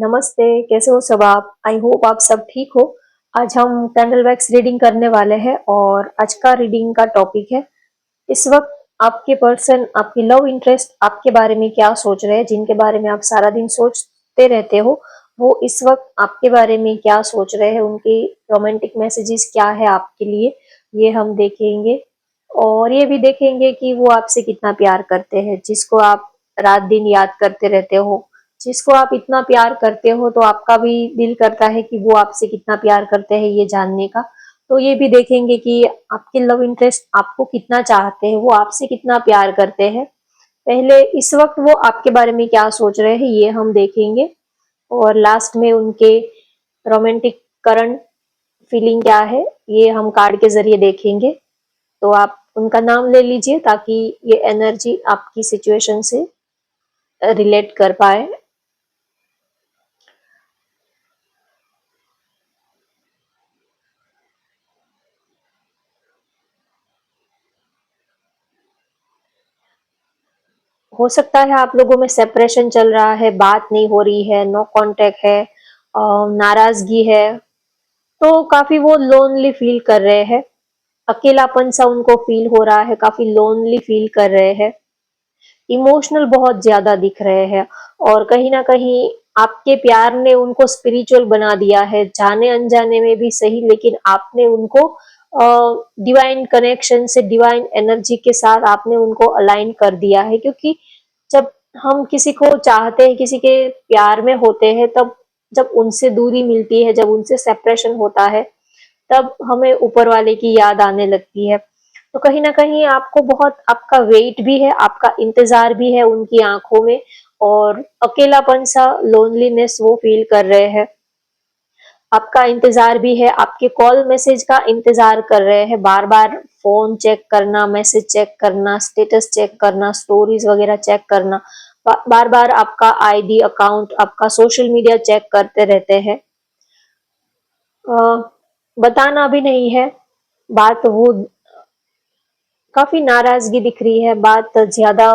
नमस्ते, कैसे हो सब आप? आई होप आप सब ठीक हो। आज हम कैंडल वैक्स रीडिंग करने वाले हैं और आज का रीडिंग का टॉपिक है, इस वक्त आपके पर्सन, आपकी लव इंटरेस्ट आपके बारे में क्या सोच रहे हैं, जिनके बारे में आप सारा दिन सोचते रहते हो, वो इस वक्त आपके बारे में क्या सोच रहे हैं, उनकी रोमांटिक मैसेजेस क्या है आपके लिए, ये हम देखेंगे। और ये भी देखेंगे कि वो आपसे कितना प्यार करते हैं, जिसको आप रात दिन याद करते रहते हो, जिसको आप इतना प्यार करते हो तो आपका भी दिल करता है कि वो आपसे कितना प्यार करते हैं ये जानने का। तो ये भी देखेंगे कि आपके लव इंटरेस्ट आपको कितना चाहते हैं, वो आपसे कितना प्यार करते हैं। पहले इस वक्त वो आपके बारे में क्या सोच रहे हैं ये हम देखेंगे, और लास्ट में उनके रोमांटिक करंट फीलिंग क्या है ये हम कार्ड के जरिए देखेंगे। तो आप उनका नाम ले लीजिए ताकि ये एनर्जी आपकी सिचुएशन से रिलेट कर पाए। हो सकता है आप लोगों में सेपरेशन चल रहा है, बात नहीं हो रही है, नो कांटेक्ट है, नाराजगी है, तो काफी वो लोनली फील कर रहे हैं, अकेलापन सा उनको फील हो रहा है, काफी लोनली फील कर रहे हैं, इमोशनल बहुत ज्यादा दिख रहे हैं। और कहीं ना कहीं आपके प्यार ने उनको स्पिरिचुअल बना दिया है, जाने अनजाने में भी सही, लेकिन आपने उनको डिवाइन कनेक्शन से, डिवाइन एनर्जी के साथ आपने उनको अलाइन कर दिया है। क्योंकि जब हम किसी को चाहते हैं, किसी के प्यार में होते हैं, तब जब उनसे दूरी मिलती है, जब उनसे सेपरेशन होता है, तब हमें ऊपर वाले की याद आने लगती है। तो कहीं ना कहीं आपको बहुत, आपका वेट भी है, आपका इंतजार भी है उनकी आंखों में, और अकेलापन सा, लोनलीनेस वो फील कर रहे हैं। आपका इंतजार भी है, आपके कॉल मैसेज का इंतजार कर रहे हैं, बार बार फोन चेक करना, मैसेज चेक करना, स्टेटस चेक करना, स्टोरीज वगैरह चेक करना, बार बार आपका आईडी अकाउंट, आपका सोशल मीडिया चेक करते रहते हैं। बताना भी नहीं है बात, वो काफी नाराजगी दिख रही है, बात ज्यादा,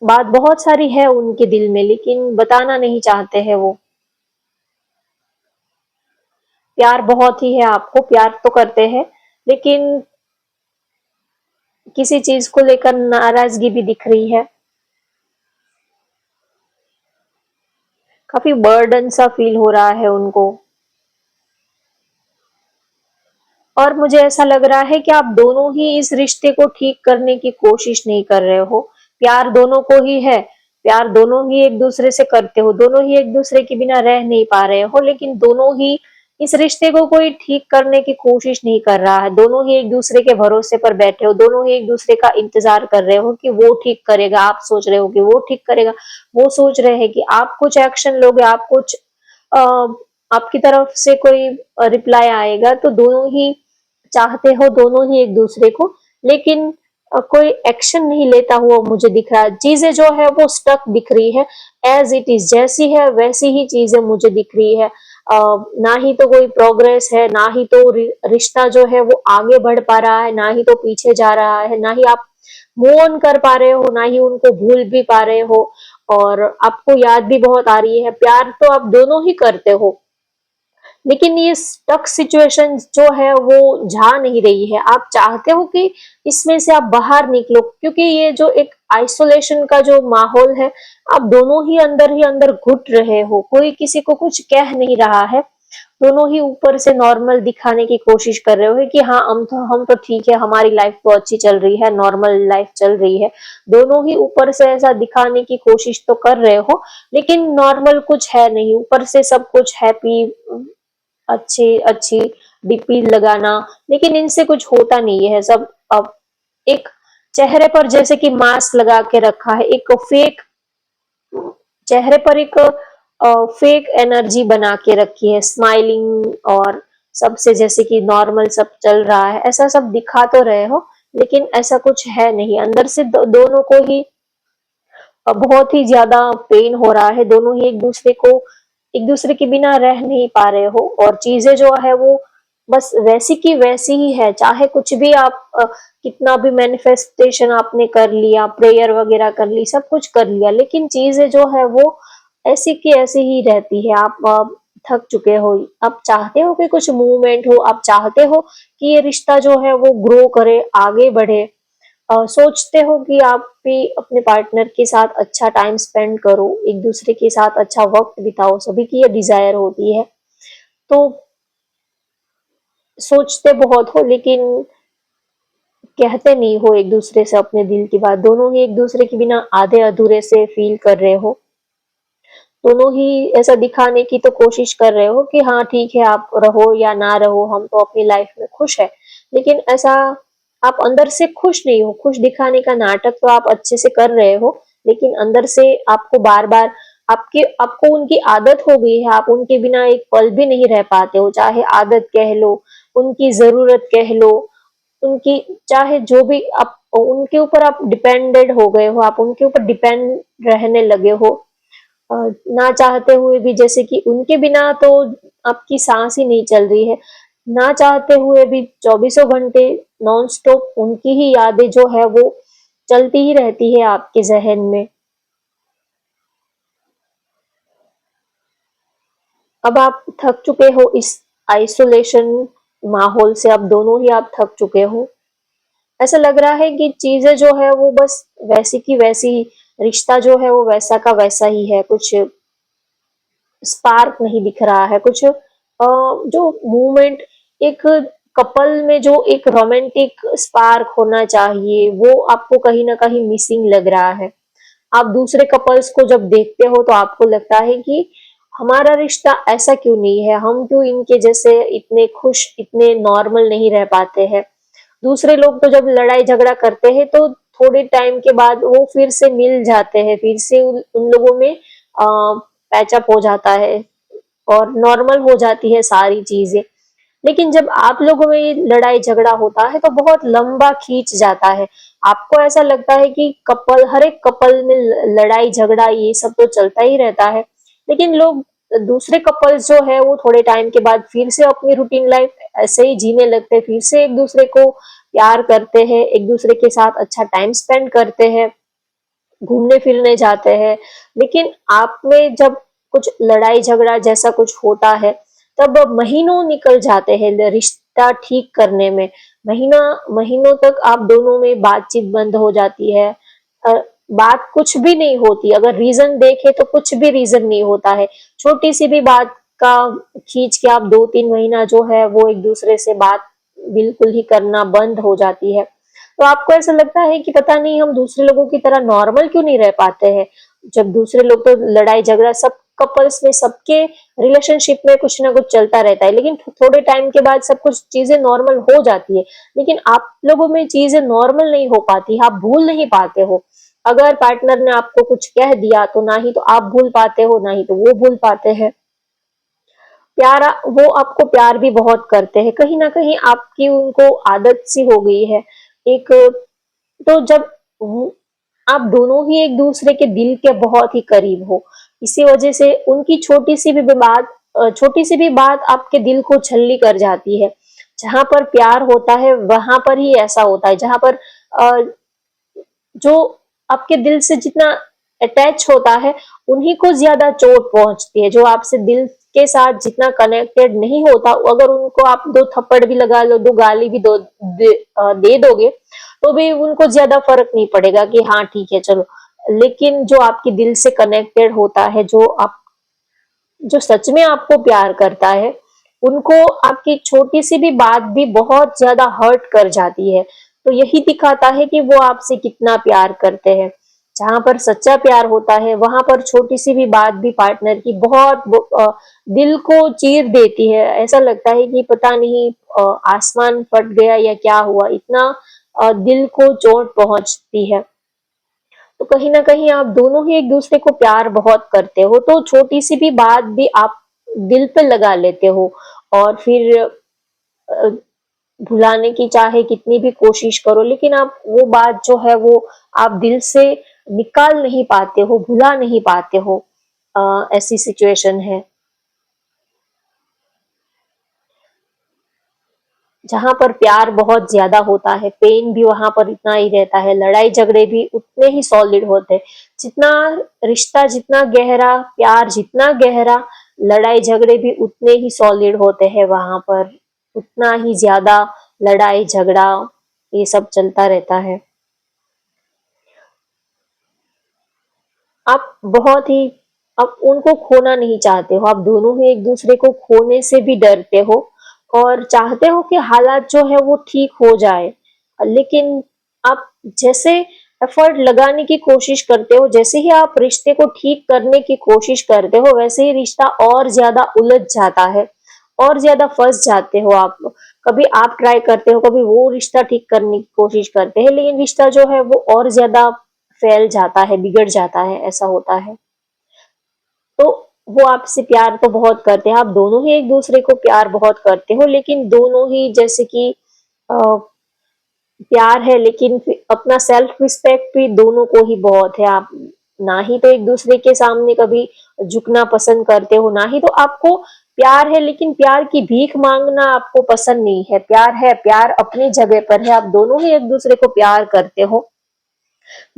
बात बहुत सारी है उनके दिल में, लेकिन बताना नहीं चाहते हैं वो। प्यार बहुत ही है, आपको प्यार तो करते हैं, लेकिन किसी चीज को लेकर नाराजगी भी दिख रही है, काफी बर्डन सा फील हो रहा है उनको। और मुझे ऐसा लग रहा है कि आप दोनों ही इस रिश्ते को ठीक करने की कोशिश नहीं कर रहे हो। प्यार दोनों को ही है, प्यार दोनों ही एक दूसरे से करते हो, दोनों ही एक दूसरे के बिना रह नहीं पा रहे हो, लेकिन दोनों ही इस रिश्ते को कोई ठीक करने की कोशिश नहीं कर रहा है। दोनों ही एक दूसरे के भरोसे पर बैठे हो, दोनों ही एक दूसरे का इंतजार कर रहे हो कि वो ठीक करेगा, आप सोच रहे हो कि वो ठीक करेगा, वो सोच रहे हैं कि आप कुछ एक्शन लोगे, आप कुछ अ, आपकी तरफ से कोई रिप्लाई आएगा। तो दोनों ही चाहते हो, दोनों ही एक दूसरे को, लेकिन कोई एक्शन नहीं लेता हुआ मुझे दिख रहा है। चीजें जो है वो स्टक दिख रही है, एज इट इज, जैसी है वैसी ही चीजें मुझे दिख रही है। ना ही तो कोई प्रोग्रेस है, ना ही तो रिश्ता जो है वो आगे बढ़ पा रहा है, ना ही तो पीछे जा रहा है, ना ही आप मूव ऑन कर पा रहे हो, ना ही उनको भूल भी पा रहे हो। और आपको याद भी बहुत आ रही है, प्यार तो आप दोनों ही करते हो, लेकिन ये स्टक सिचुएशन जो है वो जा नहीं रही है। आप चाहते हो कि इसमें से आप बाहर निकलो, क्योंकि ये जो एक आइसोलेशन का जो माहौल है, आप दोनों ही अंदर घुट रहे हो, कोई किसी को कुछ कह नहीं रहा है, दोनों ही ऊपर से नॉर्मल दिखाने की कोशिश कर रहे हो कि हाँ हम तो ठीक है, हमारी लाइफ तो अच्छी चल रही है, नॉर्मल लाइफ चल रही है। दोनों ही ऊपर से ऐसा दिखाने की कोशिश तो कर रहे हो, लेकिन नॉर्मल कुछ है नहीं, ऊपर से सब कुछ हैप्पी, अच्छी अच्छी डीपी लगाना, लेकिन इनसे कुछ होता नहीं है। सब अब एक चेहरे पर जैसे कि मास्क लगा के रखा है, एक फेक चेहरे पर एक फेक एनर्जी बना के रखी है, स्माइलिंग, और सबसे जैसे कि नॉर्मल सब चल रहा है, ऐसा सब दिखा तो रहे हो, लेकिन ऐसा कुछ है नहीं। अंदर से दोनों को ही बहुत ही ज्यादा पेन हो रहा है, दोनों ही एक दूसरे के बिना रह नहीं पा रहे हो, और चीजें जो है वो बस वैसी की वैसी ही है। चाहे कुछ भी आप कितना भी मैनिफेस्टेशन आपने कर लिया, प्रेयर वगैरह कर ली, सब कुछ कर लिया, लेकिन चीजें जो है वो ऐसी की ऐसी ही रहती है। आप थक चुके हो, आप चाहते हो कि कुछ मूवमेंट हो, आप चाहते हो कि ये रिश्ता जो है वो ग्रो करे, आगे बढ़े। सोचते हो कि आप भी अपने पार्टनर के साथ अच्छा टाइम स्पेंड करो, एक दूसरे के साथ अच्छा वक्त बिताओ, सभी की ये डिजायर होती है। तो सोचते बहुत हो, लेकिन कहते नहीं हो एक दूसरे से अपने दिल की बात। दोनों ही एक दूसरे के बिना आधे अधूरे से फील कर रहे हो। दोनों ही ऐसा दिखाने की तो कोशिश कर रहे हो कि हाँ ठीक है, आप रहो या ना रहो, हम तो अपनी लाइफ में खुश है। लेकिन ऐसा आप अंदर से खुश नहीं हो। खुश दिखाने का नाटक तो आप अच्छे से कर रहे हो, लेकिन अंदर से आपको बार बार आपको उनकी आदत हो गई है। आप उनके बिना एक पल भी नहीं रह पाते हो। चाहे आदत कह लो, उनकी जरूरत कह लो, उनकी चाहे जो भी, आप उनके ऊपर आप डिपेंडेड हो गए हो, आप उनके ऊपर डिपेंड रहने लगे हो। अ, ना चाहते हुए भी, जैसे कि उनके बिना तो आपकी सांस ही नहीं चल रही है। ना चाहते हुए भी चौबीसों घंटे नॉन स्टॉप उनकी ही यादें जो है वो चलती ही रहती है आपके जहन में। अब आप थक चुके हो इस आइसोलेशन माहौल से, अब दोनों ही आप थक चुके हो। ऐसा लग रहा है कि चीजें जो है वो बस वैसी की वैसी, रिश्ता जो है वो वैसा का वैसा ही है। कुछ स्पार्क नहीं दिख रहा है। कुछ जो मूवमेंट, एक कपल में जो एक रोमांटिक स्पार्क होना चाहिए, वो आपको कहीं ना कहीं मिसिंग लग रहा है। आप दूसरे कपल्स को जब देखते हो तो आपको लगता है कि हमारा रिश्ता ऐसा क्यों नहीं है, हम क्यों इनके जैसे इतने खुश, इतने नॉर्मल नहीं रह पाते हैं। दूसरे लोग तो जब लड़ाई झगड़ा करते हैं तो थोड़े टाइम के बाद वो फिर से मिल जाते हैं, फिर से उन लोगों में पैचअप हो जाता है और नॉर्मल हो जाती है सारी चीजें। लेकिन जब आप लोगों में ये लड़ाई झगड़ा होता है तो बहुत लंबा खींच जाता है। आपको ऐसा लगता है कि कपल, हर एक कपल में लड़ाई झगड़ा ये सब तो चलता ही रहता है। लेकिन लोग, दूसरे कपल्स जो है वो थोड़े टाइम के बाद फिर से अपनी रूटीन लाइफ ऐसे ही जीने लगते हैं, फिर से एक दूसरे को प्यार करते हैं, एक दूसरे के साथ अच्छा टाइम स्पेंड करते हैं, घूमने फिरने जाते हैं। लेकिन आप में जब कुछ लड़ाई झगड़ा जैसा कुछ होता है, तब महीनों निकल जाते हैं रिश्ता ठीक करने में। महीना महीनों तक आप दोनों में बातचीत बंद हो जाती है। अ, बात कुछ भी नहीं होती। अगर रीजन देखे तो कुछ भी रीजन नहीं होता है। छोटी सी भी बात का खींच के आप 2-3 महीना जो है वो एक दूसरे से बात बिल्कुल ही करना बंद हो जाती है। तो आपको ऐसा लगता है कि पता नहीं हम दूसरे लोगों की तरह नॉर्मल क्यों नहीं रह पाते हैं। जब दूसरे लोग तो लड़ाई झगड़ा सब कपल्स में, सबके रिलेशनशिप में कुछ ना कुछ चलता रहता है, लेकिन थोड़े टाइम के बाद सब कुछ चीजें नॉर्मल हो जाती है। लेकिन आप लोगों में चीजें नॉर्मल नहीं हो पाती, आप भूल नहीं पाते हो। अगर पार्टनर ने आपको कुछ कह दिया तो ना ही तो आप भूल पाते हो, ना ही तो वो भूल पाते हैं। प्यार, वो आपको प्यार भी बहुत करते हैं, कहीं ना कहीं आपकी उनको आदत सी हो गई है एक। तो जब आप दोनों ही एक दूसरे के दिल के बहुत ही करीब हो, इसी वजह से उनकी छोटी सी भी बात आपके दिल को छल्ली कर जाती है। जहां पर प्यार होता है वहां पर ही ऐसा होता है। जहां पर जो आपके दिल से जितना अटैच होता है, उन्हीं को ज्यादा चोट पहुंचती है। जो आपसे दिल के साथ जितना कनेक्टेड नहीं होता, अगर उनको आप दो थप्पड़ भी लगा लो, दो गाली भी दे दोगे, तो भी उनको ज्यादा फर्क नहीं पड़ेगा कि हाँ ठीक है चलो। लेकिन जो आपके दिल से कनेक्टेड होता है, जो सच में आपको प्यार करता है, उनको आपकी छोटी सी भी बात भी बहुत ज्यादा हर्ट कर जाती है। तो यही दिखाता है कि वो आपसे कितना प्यार करते हैं। जहां पर सच्चा प्यार होता है वहां पर छोटी सी भी बात भी पार्टनर की बहुत दिल को चीर देती है। ऐसा लगता है कि पता नहीं आसमान फट गया या क्या हुआ, इतना दिल को चोट पहुंचती है। तो कहीं ना कहीं आप दोनों ही एक दूसरे को प्यार बहुत करते हो, तो छोटी सी भी बात भी आप दिल पे लगा लेते हो। और फिर अ, भुलाने की चाहे कितनी भी कोशिश करो, लेकिन आप वो बात जो है वो आप दिल से निकाल नहीं पाते हो, भुला नहीं पाते हो। ऐसी सिचुएशन है। जहाँ पर प्यार बहुत ज्यादा होता है, पेन भी वहां पर इतना ही रहता है, लड़ाई झगड़े भी उतने ही सॉलिड होते हैं। जितना रिश्ता जितना गहरा, प्यार जितना गहरा, लड़ाई झगड़े भी उतने ही सॉलिड होते हैं वहां पर, उतना ही ज्यादा लड़ाई झगड़ा ये सब चलता रहता है। आप बहुत ही, आप उनको खोना नहीं चाहते हो, आप दोनों ही एक दूसरे को खोने से भी डरते हो और चाहते हो कि हालात जो है वो ठीक हो जाए। लेकिन आप जैसे एफर्ट लगाने की कोशिश करते हो, जैसे ही आप रिश्ते को ठीक करने की कोशिश करते हो, वैसे ही रिश्ता और ज्यादा उलझ जाता है, और ज्यादा फंस जाते हो आप। कभी आप ट्राई करते हो, कभी वो रिश्ता ठीक करने की कोशिश करते हैं, लेकिन रिश्ता जो है वो और ज्यादा फैल जाता है, बिगड़ जाता है, ऐसा होता है। तो वो आपसे प्यार तो बहुत करते हैं, आप दोनों ही एक दूसरे को प्यार बहुत करते हो, लेकिन दोनों ही जैसे कि अ, प्यार है, लेकिन अपना सेल्फ रिस्पेक्ट भी दोनों को ही बहुत है। आप ना ही तो एक दूसरे के सामने कभी झुकना पसंद करते हो, ना ही तो आपको प्यार है, लेकिन प्यार की भीख मांगना आपको पसंद नहीं है। प्यार है, प्यार अपनी जगह पर है, आप दोनों ही एक दूसरे को प्यार करते हो,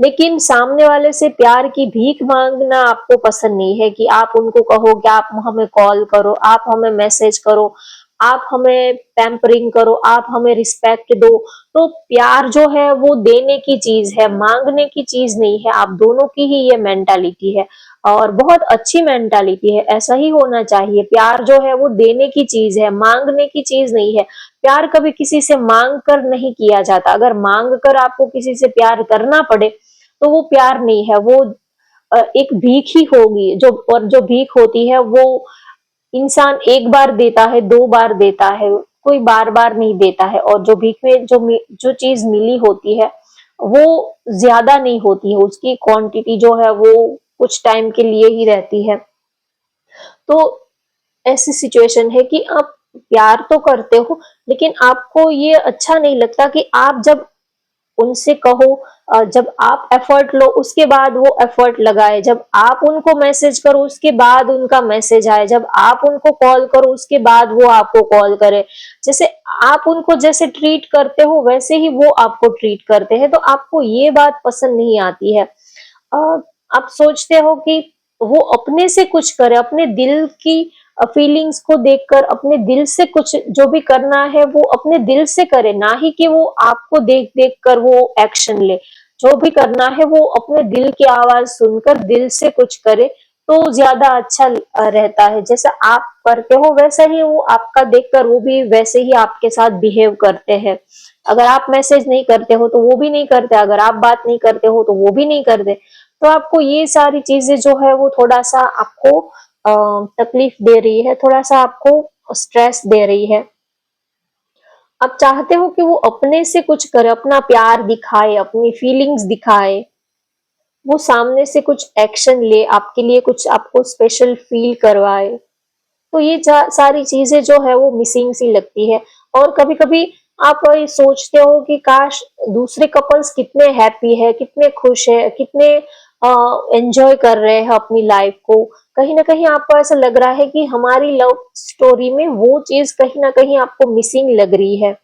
लेकिन सामने वाले से प्यार की भीख मांगना आपको पसंद नहीं है कि आप उनको कहो कि आप हमें कॉल करो, आप हमें मैसेज करो, आप हमें पैम्परिंग करो, आप हमें रिस्पेक्ट दो। तो प्यार जो है वो देने की चीज है, मांगने की चीज नहीं है। आप दोनों की ही ये मेंटालिटी है और बहुत अच्छी मेंटालिटी है, ऐसा ही होना चाहिए। प्यार जो है वो देने की चीज है, मांगने की चीज नहीं है। प्यार कभी किसी से मांग कर नहीं किया जाता। अगर मांग कर आपको किसी से प्यार करना पड़े तो वो प्यार नहीं है, वो एक भीख ही होगी। जो और जो भीख होती है वो इंसान एक बार देता है, दो बार देता है, कोई बार बार नहीं देता है। और जो भीख में जो चीज मिली होती है वो ज्यादा नहीं होती है, उसकी क्वांटिटी जो है वो कुछ टाइम के लिए ही रहती है। तो ऐसी सिचुएशन है कि आप प्यार तो करते हो, लेकिन आपको ये अच्छा नहीं लगता कि आप जब उनसे कहो, जब आप एफर्ट लो उसके बाद वो एफर्ट लगाए, जब आप उनको मैसेज करो उसके बाद उनका मैसेज आए, जब आप उनको कॉल करो उसके बाद वो आपको कॉल करे। जैसे आप उनको जैसे ट्रीट करते हो वैसे ही वो आपको ट्रीट करते हैं, तो आपको ये बात पसंद नहीं आती है। अ, आप सोचते हो कि वो अपने से कुछ करे, अपने दिल की फीलिंग्स को देखकर अपने दिल से कुछ जो भी करना है वो अपने दिल से करे, ना ही कि वो आपको देख देख कर वो एक्शन ले। जो भी करना है वो अपने दिल की आवाज सुनकर दिल से कुछ करे तो ज्यादा अच्छा रहता है। जैसा आप करते हो वैसा ही वो आपका देखकर वो भी वैसे ही आपके साथ बिहेव करते हैं। अगर आप मैसेज नहीं करते हो तो वो भी नहीं करते, अगर आप बात नहीं करते हो तो वो भी नहीं करते। तो आपको ये सारी चीजें जो है वो थोड़ा सा आपको तकलीफ दे रही है, थोड़ा सा आपको स्ट्रेस दे रही है। आप चाहते हो कि वो अपने से कुछ करे, अपना प्यार दिखाए, अपनी फीलिंग्स दिखाए, वो सामने से कुछ एक्शन ले, आपके लिए कुछ आपको स्पेशल फील करवाए। तो ये सारी चीजें जो है वो मिसिंग सी लगती है। और कभी कभी आप ये सोचते हो कि काश दूसरे कपल्स कितने हैप्पी है, कितने खुश है, कितने एंजॉय कर रहे हैं अपनी लाइफ को। कहीं ना कहीं आपको ऐसा लग रहा है कि हमारी लव स्टोरी में वो चीज कहीं ना कहीं आपको मिसिंग लग रही है।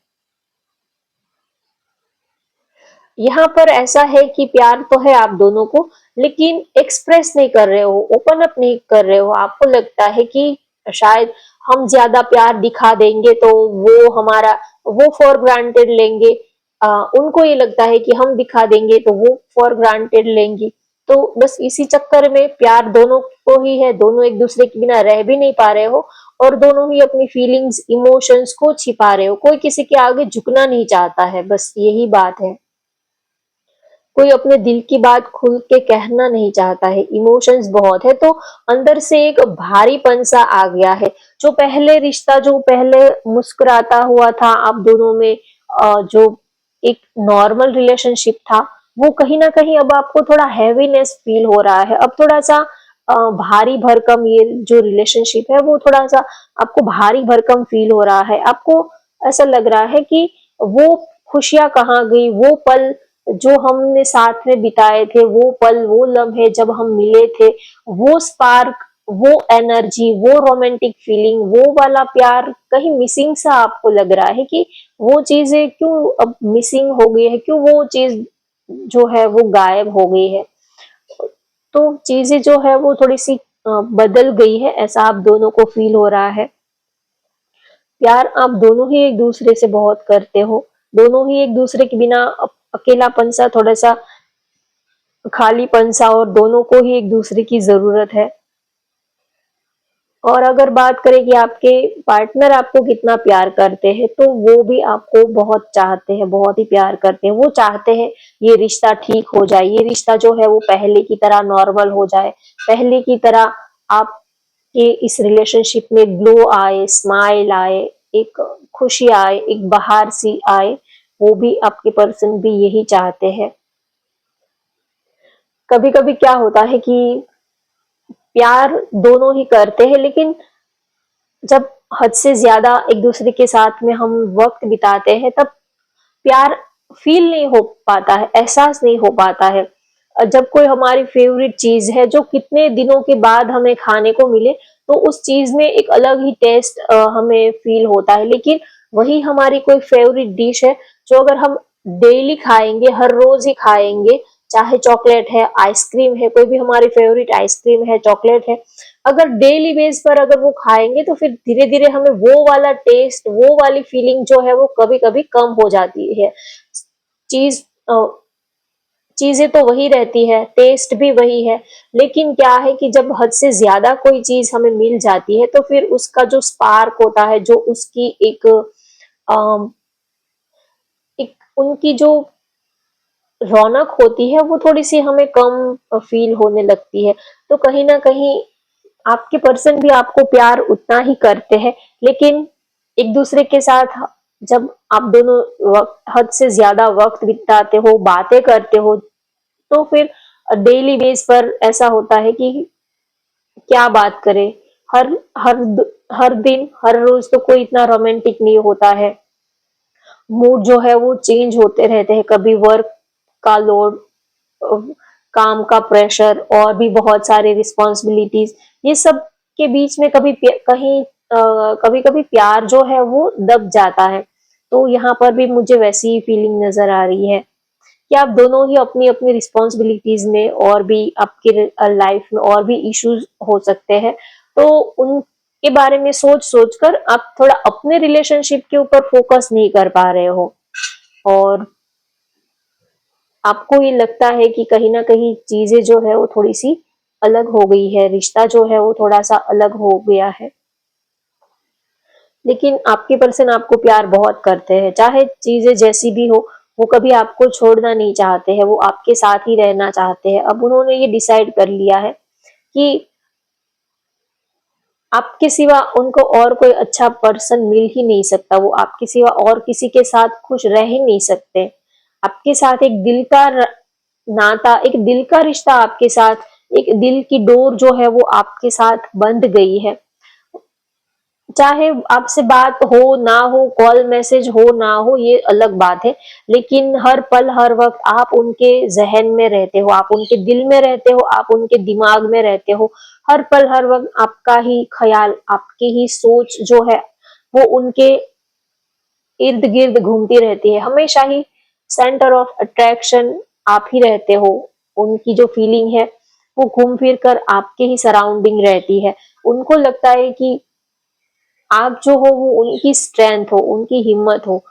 यहाँ पर ऐसा है कि प्यार तो है आप दोनों को, लेकिन एक्सप्रेस नहीं कर रहे हो, ओपन अप नहीं कर रहे हो। आपको लगता है कि शायद हम ज्यादा प्यार दिखा देंगे तो वो हमारा वो फॉर ग्रांटेड लेंगे। उनको ये लगता है कि हम दिखा देंगे तो वो फॉर ग्रांटेड लेंगी। तो बस इसी चक्कर में प्यार दोनों को ही है, दोनों एक दूसरे के बिना रह भी नहीं पा रहे हो और दोनों ही अपनी फीलिंग्स इमोशंस को छिपा रहे हो। कोई किसी के आगे झुकना नहीं चाहता है, बस यही बात है। कोई अपने दिल की बात खुल के कहना नहीं चाहता है, इमोशंस बहुत है, तो अंदर से एक भारीपन सा आ गया है। जो पहले रिश्ता, जो पहले मुस्कुराता हुआ था आप दोनों में, जो एक नॉर्मल रिलेशनशिप था, वो कहीं ना कहीं अब आपको थोड़ा हैवीनेस फील हो रहा है। अब थोड़ा सा भारी भरकम ये जो रिलेशनशिप है वो थोड़ा सा आपको भारी भरकम फील हो रहा है। आपको ऐसा लग रहा है कि वो खुशियां कहाँ गई, वो पल जो हमने साथ में बिताए थे, वो पल, वो लम्हे जब हम मिले थे, वो स्पार्क, वो एनर्जी, वो रोमांटिक फीलिंग, वो वाला प्यार कहीं मिसिंग सा आपको लग रहा है कि वो चीजें क्यों अब मिसिंग हो गई है, क्यों वो चीज जो है वो गायब हो गई है। तो चीजें जो है वो थोड़ी सी बदल गई है, ऐसा आप दोनों को फील हो रहा है। प्यार आप दोनों ही एक दूसरे से बहुत करते हो, दोनों ही एक दूसरे के बिना अकेलापन सा, थोड़ा सा खालीपन सा, और दोनों को ही एक दूसरे की जरूरत है। और अगर बात करें कि आपके पार्टनर आपको कितना प्यार करते हैं, तो वो भी आपको बहुत चाहते हैं, बहुत ही प्यार करते हैं। वो चाहते हैं ये रिश्ता ठीक हो जाए, ये रिश्ता जो है वो पहले की तरह नॉर्मल हो जाए, पहले की तरह आपके इस रिलेशनशिप में ग्लो आए, स्माइल आए, एक खुशी आए, एक बहार सी आए। वो भी आपके पर्सन भी यही चाहते हैं। कभी कभी क्या होता है कि प्यार दोनों ही करते हैं, लेकिन जब हद से ज्यादा एक दूसरे के साथ में हम वक्त बिताते हैं, तब प्यार फील नहीं हो पाता है, एहसास नहीं हो पाता है। जब कोई हमारी फेवरेट चीज है जो कितने दिनों के बाद हमें खाने को मिले, तो उस चीज में एक अलग ही टेस्ट हमें फील होता है। लेकिन वही हमारी कोई फेवरेट डिश है जो अगर हम डेली खाएंगे, हर रोज ही खाएंगे, चाहे चॉकलेट है, आइसक्रीम है, कोई भी हमारी फेवरेट आइसक्रीम है, चॉकलेट है, अगर डेली बेस पर अगर वो खाएंगे, तो फिर धीरे धीरे हमें वो वाला टेस्ट, वो वाली फीलिंग जो है वो कभी कभी कम हो जाती है। चीज चीजें तो वही रहती है, टेस्ट भी वही है, लेकिन क्या है कि जब हद से ज्यादा कोई चीज हमें मिल जाती है, तो फिर उसका जो स्पार्क होता है, जो उसकी अम, एक उनकी जो रौनक होती है, वो थोड़ी सी हमें कम फील होने लगती है। तो कहीं ना कहीं आपके पर्सन भी आपको प्यार उतना ही करते हैं, लेकिन एक दूसरे के साथ जब आप दोनों हद से ज्यादा वक्त बिताते हो, बातें करते हो, तो फिर डेली बेस पर ऐसा होता है कि क्या बात करें। हर हर हर दिन, हर रोज तो कोई इतना रोमांटिक नहीं होता है। मूड जो है वो चेंज होते रहते हैं, कभी वर्क का लोड, काम का प्रेशर, और भी बहुत सारी रिस्पॉन्सिबिलिटीज, ये सब के बीच में कभी कभी प्यार जो है वो दब जाता है। तो यहाँ पर भी मुझे वैसी ही फीलिंग नजर आ रही है कि आप दोनों ही अपनी अपनी रिस्पॉन्सिबिलिटीज में, और भी आपकी लाइफ में और भी इश्यूज हो सकते हैं, तो उनके बारे में सोच सोच कर आप थोड़ा अपने रिलेशनशिप के ऊपर फोकस नहीं कर पा रहे हो, और आपको ये लगता है कि कहीं ना कहीं चीजें जो है वो थोड़ी सी अलग हो गई है, रिश्ता जो है वो थोड़ा सा अलग हो गया है। लेकिन आपके पर्सन आपको प्यार बहुत करते हैं, चाहे चीजें जैसी भी हो, वो कभी आपको छोड़ना नहीं चाहते हैं, वो आपके साथ ही रहना चाहते हैं। अब उन्होंने ये डिसाइड कर लिया है कि आपके सिवा उनको और कोई अच्छा पर्सन मिल ही नहीं सकता, वो आपके सिवा और किसी के साथ खुश रह ही नहीं सकते। आपके साथ एक दिल का नाता, एक दिल का रिश्ता आपके साथ, एक दिल की डोर जो है वो आपके साथ बंध गई है। चाहे आपसे बात हो ना हो, कॉल मैसेज हो ना हो, ये अलग बात है, लेकिन हर पल हर वक्त आप उनके जहन में रहते हो, आप उनके दिल में रहते हो, आप उनके दिमाग में रहते हो। हर पल हर वक्त आपका ही ख्याल, आपकी ही सोच जो है वो उनके इर्द गिर्द घूमती रहती है। हमेशा ही सेंटर ऑफ अट्रैक्शन आप ही रहते हो। उनकी जो फीलिंग है वो घूम फिर कर आपके ही सराउंडिंग रहती है। उनको लगता है कि आप जो हो वो उनकी स्ट्रेंथ हो, उनकी हिम्मत हो,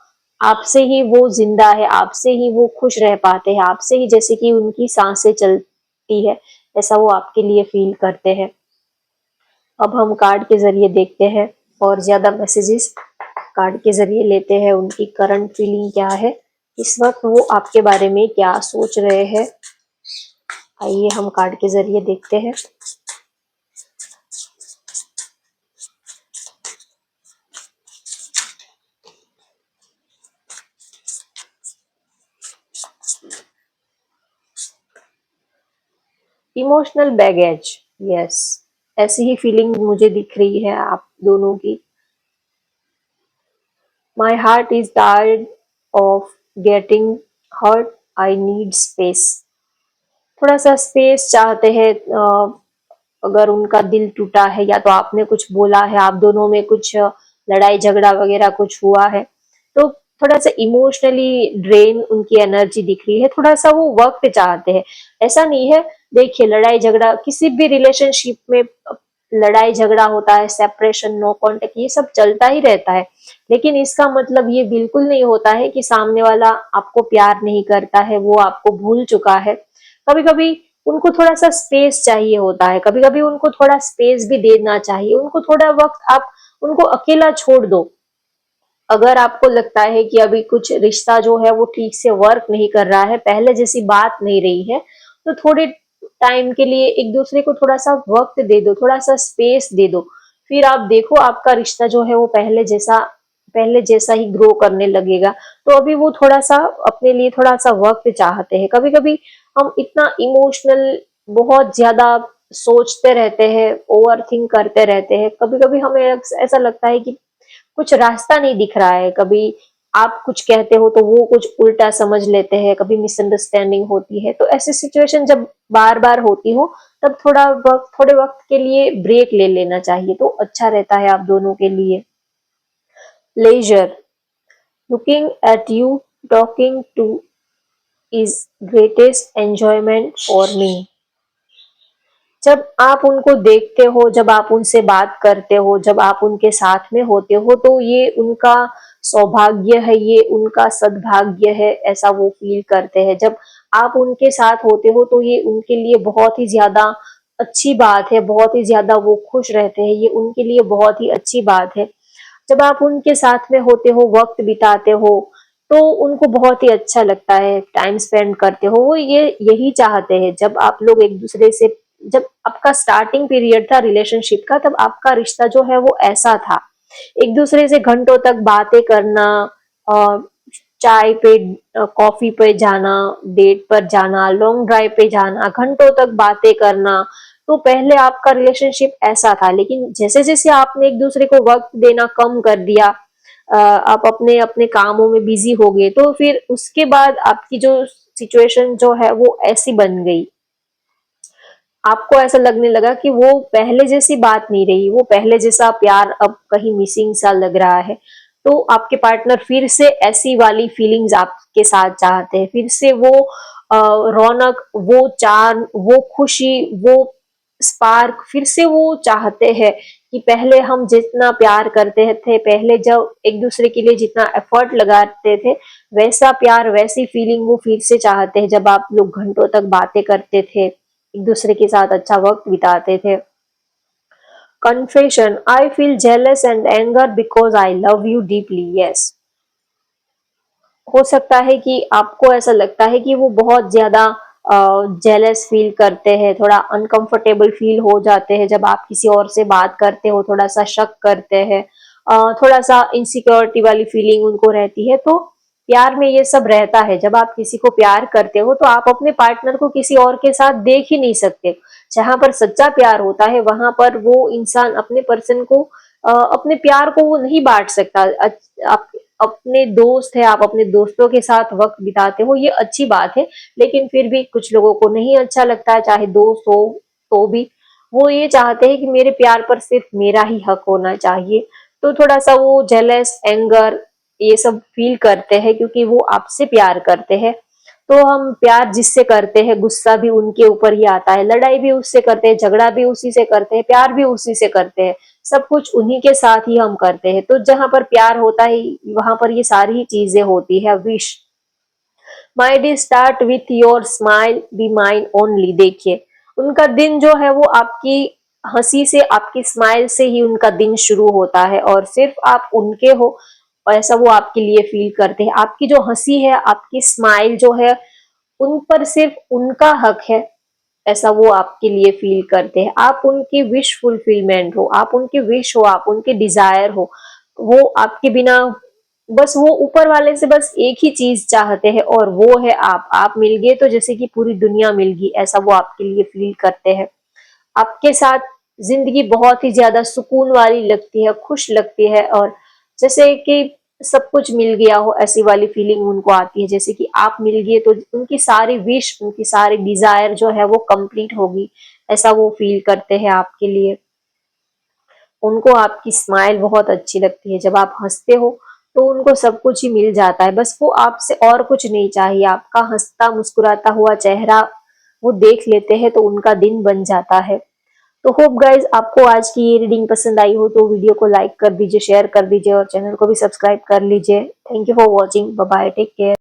आपसे ही वो जिंदा है, आपसे ही वो खुश रह पाते हैं, आपसे ही जैसे कि उनकी सांसें चलती है, ऐसा वो आपके लिए फील करते हैं। अब हम कार्ड के जरिए देखते हैं और ज्यादा मैसेजेस कार्ड के जरिए लेते हैं, उनकी करंट फीलिंग क्या है, इस वक्त वो आपके बारे में क्या सोच रहे हैं। आइए हम कार्ड के जरिए देखते हैं। इमोशनल बैगेज, यस, ऐसी ही फीलिंग मुझे दिख रही है आप दोनों की। My heart is tired of getting hurt, I need space. थोड़ा सा स्पेस चाहते हैं, अगर उनका दिल टूटा है या तो आपने कुछ बोला है, आप दोनों में कुछ लड़ाई झगड़ा वगैरह कुछ हुआ है, तो थोड़ा सा इमोशनली ड्रेन उनकी एनर्जी दिख रही है, थोड़ा सा वो वक्त चाहते हैं। ऐसा नहीं है, देखिए लड़ाई झगड़ा किसी भी रिलेशनशिप में, लड़ाई झगड़ा होता है, सेपरेशन, नो कांटेक्ट, ये सब चलता ही रहता है। लेकिन इसका मतलब ये बिल्कुल नहीं होता है कि सामने वाला आपको प्यार नहीं करता है, वो आपको भूल चुका है। कभी कभी उनको थोड़ा सा स्पेस चाहिए होता है, कभी कभी उनको थोड़ा स्पेस भी देना चाहिए, उनको थोड़ा वक्त आप उनको अकेला छोड़ दो। अगर आपको लगता है कि अभी कुछ रिश्ता जो है वो ठीक से वर्क नहीं कर रहा है, पहले जैसी बात नहीं रही है, तो थोड़े टाइम के लिए एक दूसरे को थोड़ा सा वक्त दे दो, थोड़ा सा स्पेस दे दो। फिर आप देखो आपका रिश्ता जो है वो पहले जैसा ही ग्रो करने लगेगा। तो अभी वो थोड़ा सा अपने लिए थोड़ा सा वक्त चाहते हैं। कभी कभी हम इतना इमोशनल, बहुत ज्यादा सोचते रहते हैं, ओवर थिंक करते रहते हैं, कभी कभी हमें ऐसा लगता है कि कुछ रास्ता नहीं दिख रहा है। कभी आप कुछ कहते हो तो वो कुछ उल्टा समझ लेते हैं, कभी मिसअंडरस्टैंडिंग होती है। तो ऐसी सिचुएशन जब बार बार होती हो, तब थोड़े वक्त के लिए ब्रेक ले लेना चाहिए, तो अच्छा रहता है आप दोनों के लिए। Leisure, looking at you, talking to is greatest enjoyment for me. जब आप उनको देखते हो, जब आप उनसे बात करते हो, जब आप उनके साथ में होते हो, तो ये उनका सौभाग्य है, ये उनका सद्भाग्य है, ऐसा वो फील करते हैं। जब आप उनके साथ होते हो तो ये उनके लिए बहुत ही ज्यादा अच्छी बात है, बहुत ही ज्यादा वो खुश रहते हैं, ये उनके लिए बहुत ही अच्छी बात है। जब आप उनके साथ में होते हो, वक्त बिताते हो, तो उनको बहुत ही अच्छा लगता है, टाइम स्पेंड करते हो, वो ये यही चाहते हैं। जब आप लोग एक दूसरे से, जब आपका स्टार्टिंग पीरियड था रिलेशनशिप का, तब आपका रिश्ता जो है वो ऐसा था, एक दूसरे से घंटों तक बातें करना, चाय पे, कॉफी पे जाना, डेट पर जाना, लॉन्ग ड्राइव पे जाना, घंटों तक बातें करना। तो पहले आपका रिलेशनशिप ऐसा था, लेकिन जैसे जैसे आपने एक दूसरे को वक्त देना कम कर दिया, आप अपने अपने कामों में बिजी हो गए, तो फिर उसके बाद आपकी जो सिचुएशन जो है वो ऐसी बन गई। आपको ऐसा लगने लगा कि वो पहले जैसी बात नहीं रही, वो पहले जैसा प्यार अब कहीं मिसिंग सा लग रहा है। तो आपके पार्टनर फिर से ऐसी वाली फीलिंग्स आपके साथ चाहते हैं, फिर से वो रौनक, वो चार्म, वो खुशी, वो स्पार्क फिर से वो चाहते हैं कि पहले हम जितना प्यार करते थे, पहले जब एक दूसरे के लिए जितना एफर्ट लगाते थे, वैसा प्यार, वैसी फीलिंग वो फिर से चाहते हैं। जब आप लोग घंटों तक बातें करते थे, एक दूसरे के साथ अच्छा वक्त बिताते थे। Confession, I feel jealous and anger because I love you deeply. Yes, हो सकता है कि आपको ऐसा लगता है कि वो बहुत ज्यादा जेलस फील करते हैं, थोड़ा अनकंफर्टेबल फील हो जाते हैं जब आप किसी और से बात करते हो, थोड़ा सा शक करते हैं, थोड़ा सा इनसिक्योरिटी वाली फीलिंग उनको रहती है। तो प्यार में ये सब रहता है। जब आप किसी को प्यार करते हो तो आप अपने पार्टनर को किसी और के साथ देख ही नहीं सकते। जहां पर सच्चा प्यार होता है वहां पर वो इंसान अपने पर्सन को, अपने प्यार को वो नहीं बांट सकता। आप अपने दोस्त है, आप अपने दोस्तों के साथ वक्त बिताते हो, ये अच्छी बात है। लेकिन फिर भी कुछ लोगों को नहीं अच्छा लगता है, चाहे दोस्त हो तो भी वो ये चाहते हैं कि मेरे प्यार पर सिर्फ मेरा ही हक होना चाहिए। तो थोड़ा सा वो जेलस, एंगर, ये सब फील करते हैं क्योंकि वो आपसे प्यार करते हैं। तो हम प्यार जिससे करते हैं, गुस्सा भी उनके ऊपर ही आता है, लड़ाई भी उससे करते हैं, झगड़ा भी उसी से करते हैं, प्यार भी उसी से करते हैं, सब कुछ उन्हीं के साथ ही हम करते हैं। तो जहां पर प्यार होता है वहां पर ये सारी चीजें होती है। Wish, my day start with your smile, be mine only. देखिए उनका दिन जो है वो आपकी हंसी से, आपकी स्माइल से ही उनका दिन शुरू होता है, और सिर्फ आप उनके हो ऐसा वो आपके लिए फील करते हैं। आपकी जो हंसी है, आपकी स्माइल जो है, उन पर सिर्फ उनका हक है, ऐसा वो आपके लिए फील करते हैं। आप उनकी विश फुलफिलमेंट हो, आप उनकी विश हो, आप उनके डिजायर हो। वो आपके बिना, बस वो ऊपर वाले से बस एक ही चीज चाहते हैं, और वो है आप मिल गए तो जैसे कि पूरी दुनिया मिल गई, ऐसा वो आपके लिए फील करते हैं। आपके साथ जिंदगी बहुत ही ज्यादा सुकून वाली लगती है, खुश लगती है, और जैसे कि सब कुछ मिल गया हो ऐसी वाली फीलिंग उनको आती है। जैसे कि आप मिल गए तो उनकी सारी विश, उनकी सारी डिजायर जो है वो कंप्लीट होगी, ऐसा वो फील करते हैं आपके लिए। उनको आपकी स्माइल बहुत अच्छी लगती है, जब आप हंसते हो तो उनको सब कुछ ही मिल जाता है, बस वो आपसे और कुछ नहीं चाहिए, आपका हंसता मुस्कुराता हुआ चेहरा वो देख लेते हैं तो उनका दिन बन जाता है। तो होप गाइज आपको आज की ये रीडिंग पसंद आई हो तो वीडियो को लाइक कर दीजिए, शेयर कर दीजिए और चैनल को भी सब्सक्राइब कर लीजिए। Thank you for watching, bye bye, take care.